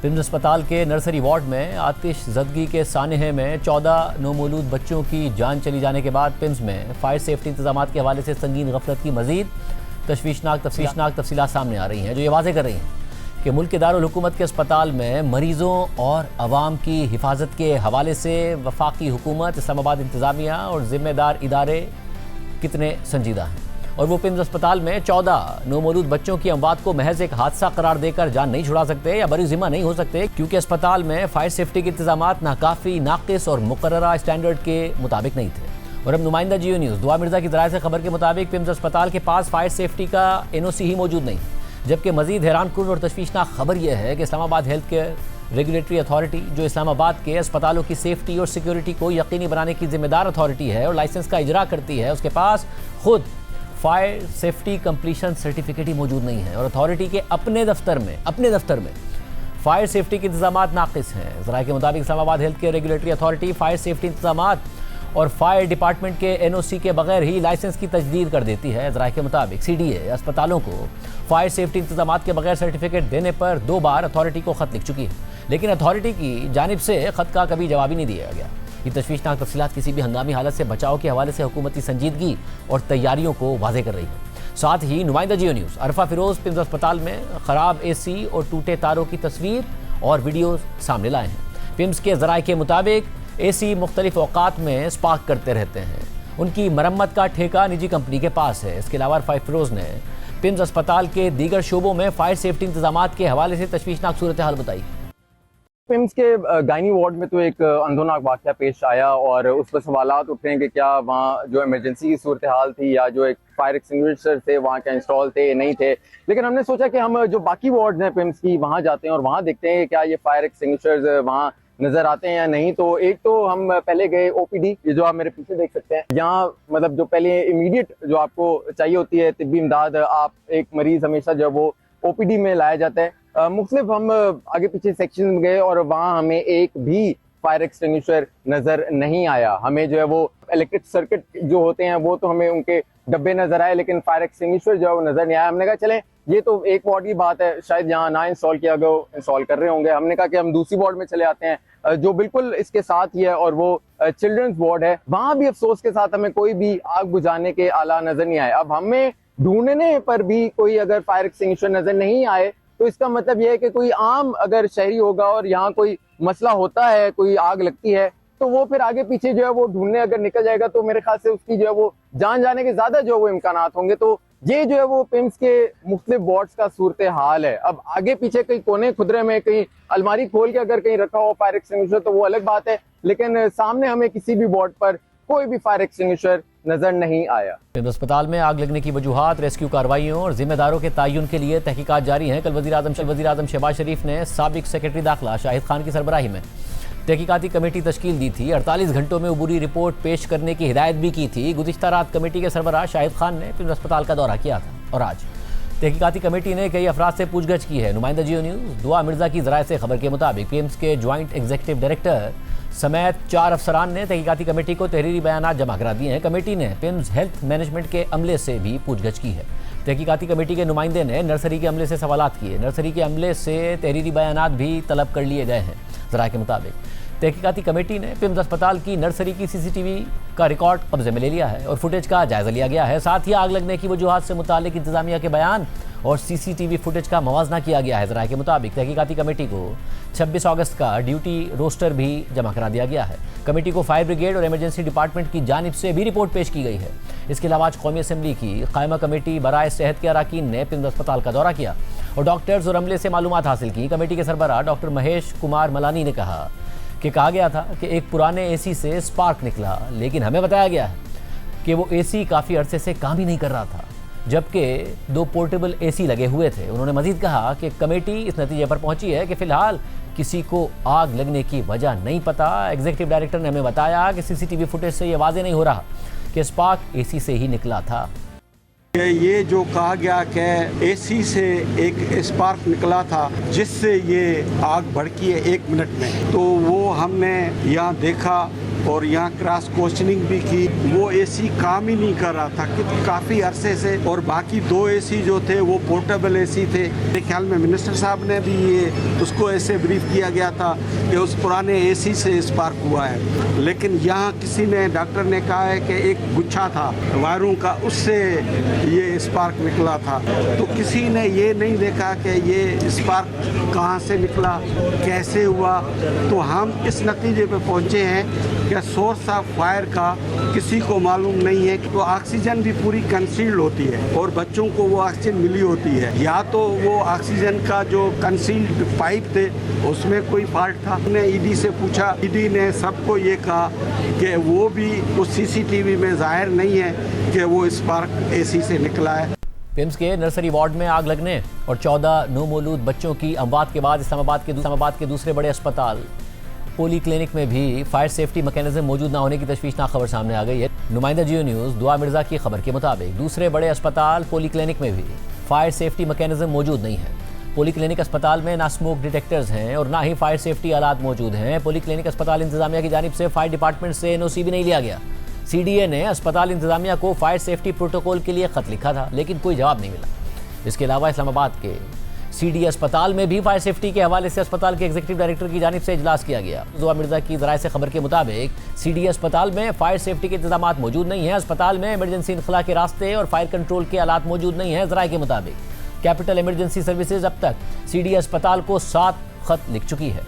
PIMS अस्पताल के nursery ward में आतिश ज़दगी के सानहे में 14 नौमौलूद बच्चों की जान चली जाने के बाद पिम्स में फायर सेफ्टी इंतजामात के हवाले से संगीन गफलत की मजीद तशवीशनाक तफसीलात सामने आ रही हैं, जो ये वाज़े कर रही हैं कि मुल्क के दारुल हुकूमत के अस्पताल में मरीज़ों और अवाम की हिफाजत के हवाले से वफाकी हुकूमत, इस्लामाबाद इंतज़ामिया और ज़िम्मेदार इदारे कितने संजीदा हैं। और वो पिम्स अस्पताल में 14 नौमौलूद बच्चों की अमवात को महज एक हादसा करार देकर जान नहीं छुड़ा सकते या बरी ज़िम्मा नहीं हो सकते, क्योंकि अस्पताल में फायर सेफ्टी के इंतजामात नाकाफ़ी, नाकिस और मुकर्ररा स्टैंडर्ड के मुताबिक नहीं थे। और अब नुमाइंदा जियो न्यूज़ दुआ मिर्ज़ा की ज़राए से खबर के मुताबिक पिम्स अस्पताल के पास फायर सेफ्टी का NOC ही मौजूद नहीं, जबकि मजीद हैरानकुन और तशवीशनाक खबर यह है कि Islamabad health care regulatory authority, जो इस्लामाबाद के अस्पतालों की सेफ्टी और सिक्योरिटी को यकीनी बनाने की जिम्मेदार अथॉरिटी है और लाइसेंस का इजरा करती है, उसके पास खुद फायर सेफ्टी कंप्लीशन सर्टिफिकेट ही मौजूद नहीं है। और अथॉरिटी के अपने दफ्तर में फायर सेफ्टी के इंतजामात नाकिस हैं। ज़राए के मुताबिक Islamabad health care regulatory authority fire safety इंतजामात और फायर डिपार्टमेंट के NOC के बगैर ही लाइसेंस की तजदीद कर देती है। ज़राए के मुताबिक CDA अस्पतालों को फायर सेफ्टी इंतजामात के बगैर सर्टिफिकेट देने पर 2 बार अथॉरिटी को ख़त लिख चुकी है, लेकिन अथॉरिटी की जानिब से ख़त का कभी जवाब ही नहीं दिया गया। ये तशवीशनाक तफसीलात किसी भी हंगामी हालत से बचाव के हवाले से हुकूमती संजीदगी और तैयारियों को वाज़े कर रही है। साथ ही नुमाइंदा जियो न्यूज़ अरफा फिरोज़ पिम्स अस्पताल में ख़राब AC और टूटे तारों की तस्वीर और वीडियो सामने लाए हैं। पिम्स के ज़राए के मुताबिक AC मुख्तलिफ औकात में स्पार्क करते रहते हैं। उनकी मरम्मत का ठेका निजी कंपनी के पास है। इसके अलावा अरफा फिरोज़ ने पिम्स अस्पताल के दीगर शोबों में फायर सेफ्टी इंतजामात के हवाले से तशवीशनाक सूरत हाल बताई। पिम्स के गायनी वार्ड में तो एक अंधोनाक वाक़या पेश आया और उस पर सवालात उठे हैं कि क्या वहाँ जो इमरजेंसी की सूरत हाल थी या जो एक फायर एक्सटिंग्विशर थे वहाँ क्या इंस्टॉल थे, नहीं थे। लेकिन हमने सोचा कि हम जो बाकी वार्ड्स हैं पिम्स की वहाँ जाते हैं और वहाँ देखते हैं कि क्या ये फायर एक्सटिंग्विशर्स वहाँ नज़र आते हैं या नहीं। तो एक तो हम पहले गए OPD, ये जो आप मेरे पीछे देख सकते हैं, यहाँ मतलब जो पहले इमीडिएट जो आपको चाहिए होती है तिब्बी इमदाद, आप एक मरीज़ हमेशा जो वो OPD में लाया जाता है। मुख्तलिफ हम आगे पीछे सेक्शन में गए और वहाँ हमें एक भी फायर एक्सटिंग्विशर नज़र नहीं आया। हमें जो है वो इलेक्ट्रिक सर्किट जो होते हैं वो तो हमें उनके डब्बे नज़र आए, लेकिन फायर एक्सटिंग्विशर जो है वो नज़र नहीं आया। हमने कहा चलें ये तो एक वार्ड की बात है, शायद यहाँ ना इंस्टॉल किया गया, इंस्टॉल कर रहे होंगे। हमने कहा कि हम दूसरी वार्ड में चले आते हैं जो बिल्कुल इसके साथ ही है और वो चिल्ड्रंस वार्ड है। वहाँ भी अफसोस के साथ हमें कोई भी आग बुझाने के आला नज़र नहीं आए। अब हमें ढूंढने पर भी कोई अगर फायर एक्सटिंग्विशर नज़र नहीं आए तो इसका मतलब यह है कि कोई आम अगर शहरी होगा और यहाँ कोई मसला होता है, कोई आग लगती है, तो वो फिर आगे पीछे जो है वो ढूंढने अगर निकल जाएगा तो मेरे ख्याल से उसकी जो है वो जान जाने के ज्यादा जो है वो इम्कानात होंगे। तो ये जो है वो पिम्स के मुख्तलिफ वार्ड्स का सूरत हाल है। अब आगे पीछे कहीं कोने खुदरे में कहीं अलमारी खोल के अगर कहीं रखा हो फायर एक्सटिंग्विशर तो वो अलग बात है, लेकिन सामने हमें किसी भी वार्ड पर कोई भी फायर एक्सटिंग्विशर नजर नहीं आया। पिम्स अस्पताल में आग लगने की वजूहात, रेस्क्यू कार्रवाइयों और जिम्मेदारों के तयन के लिए तहकीकात जारी हैं। कल वज़ीर आज़म शहबाज शरीफ ने साबिक सेक्रेटरी दाखिला शाहिद खान की सरबराही में तहकीकाती कमेटी तश्कील दी थी। 48 घंटों में अबूरी रिपोर्ट पेश करने की हिदायत भी की थी। गुज़िश्ता रात कमेटी के सरबराह शाहिद खान ने पिम्स अस्पताल का दौरा किया था और आज तहकीकाती कमेटी ने कई अफराद से पूछगछ की है। नुमाइंदा जियो न्यूज़ दुआ मिर्ज़ा की ज़राए से खबर के मुताबिक पिम्स के ज्वाइंट एग्जीक्यूटिव डायरेक्टर समेत 4 अफसरान ने तहकीकाती कमेटी को तहरीरी बयानात जमा करा दिए हैं। कमेटी ने पिम्स हेल्थ मैनेजमेंट के अमले से भी पूछगछ की है। तहकीकाती कमेटी के नुमाइंदे ने नर्सरी के अमले से सवालात किए। नर्सरी के अमले से तहरीरी बयानात भी तलब कर लिए गए हैं। ज़राए के मुताबिक तहकीकाती कमेटी ने पिम्स अस्पताल की नर्सरी की CCTV का रिकॉर्ड कब्जे में ले लिया है और फुटेज का जायजा लिया गया है। साथ ही आग लगने की वजूहात से मुतालिक इंतजामिया के बयान और CCTV फुटेज का मवाजना किया गया है। ज़राए के मुताबिक तहकीकाती कमेटी को 26 अगस्त का ड्यूटी रोस्टर भी जमा करा दिया गया है। कमेटी को फायर ब्रिगेड और इमरजेंसी डिपार्टमेंट की जानिब से भी रिपोर्ट पेश की गई है। इसके अलावा आज कौमी असम्बली की कायमा कमेटी बराए सेहत के अरकान ने पिम्स अस्पताल का दौरा किया और डॉक्टर्स और अमले से मालूमात हासिल की। कमेटी के सरबराह डॉक्टर महेश कुमार मलानी ने कहा गया था कि एक पुराने AC से स्पार्क निकला, लेकिन हमें बताया गया है कि वो AC काफ़ी अरसे से काम ही नहीं कर रहा था, जबकि 2 पोर्टेबल AC लगे हुए थे। उन्होंने मजीद कहा कि कमेटी इस नतीजे पर पहुंची है कि फ़िलहाल किसी को आग लगने की वजह नहीं पता। एग्जीक्यूटिव डायरेक्टर ने हमें बताया कि CCTV फुटेज से ये वाज़े नहीं हो रहा कि स्पार्क AC से ही निकला था। ये जो कहा गया कि AC से एक स्पार्क निकला था जिससे ये आग भड़की है 1 मिनट में, तो वो हमने यहाँ देखा और यहाँ क्रॉस क्वेश्चनिंग भी की। वो एसी काम ही नहीं कर रहा था कि काफ़ी अरसे से, और बाकी 2 एसी जो थे वो पोर्टेबल एसी थे। मेरे ख्याल में मिनिस्टर साहब ने भी ये उसको ऐसे ब्रीफ किया गया था कि उस पुराने एसी से स्पार्क हुआ है, लेकिन यहाँ किसी ने, डॉक्टर ने कहा है कि एक गुच्छा था वायरों का, उससे ये स्पार्क निकला था। तो किसी ने ये नहीं देखा कि ये स्पार्क कहाँ से निकला, कैसे हुआ। तो हम इस नतीजे पे पहुँचे हैं कि सोर्स ऑफ फायर का किसी को मालूम नहीं है। तो ऑक्सीजन भी पूरी कंसील्ड होती है और बच्चों को वो ऑक्सीजन मिली होती है, या तो वो ऑक्सीजन का जो कंसील्ड पाइप थे उसमें कोई फॉल्ट था। हमने ईडी से पूछा, ईडी ने सबको ये कहा कि वो भी उस सीसीटीवी में जाहिर नहीं है कि वो स्पार्क एसी से निकला है। पिम्स के नर्सरी वार्ड में आग लगने और 14 नौमौलूद बच्चों की अमवात के बाद इस्लामाबाद के दूसरे बड़े अस्पताल पोली क्लिनिक में भी फायर सेफ्टी मैकेनिज्म मौजूद न होने की तशवीशनाक खबर सामने आ गई है। नुमाइंदा जियो न्यूज़ दुआ मिर्जा की खबर के मुताबिक दूसरे बड़े अस्पताल पोली क्लिनिक में भी फायर सेफ्टी मैकेनिज्म मौजूद नहीं है। पोली क्लिनिक अस्पताल में ना स्मोक डिटेक्टर्स हैं और ना ही फायर सेफ्टी आलात मौजूद हैं। पोली क्लिनिक अस्पताल इंतजामिया की जानिब से फायर डिपार्टमेंट से एनओसी भी नहीं लिया गया। सीडीए ने अस्पताल इंतजामिया को फायर सेफ्टी प्रोटोकॉल के लिए खत लिखा था, लेकिन कोई जवाब नहीं मिला। इसके अलावा इस्लामाबाद के सीडी अस्पताल में भी फायर सेफ्टी के हवाले से अस्पताल के एग्जीक्यूटिव डायरेक्टर की जानिब से इजलास किया गया। दुआ मिर्जा की ज़राए से खबर के मुताबिक सीडी अस्पताल में फायर सेफ्टी के इंतजाम मौजूद नहीं है। अस्पताल में इमरजेंसी इनखला के रास्ते और फायर कंट्रोल के आलात मौजूद नहीं है। ज़राए के मुताबिक कैपिटल इमरजेंसी सर्विसेज अब तक सीडी अस्पताल को 7 खत लिख चुकी है।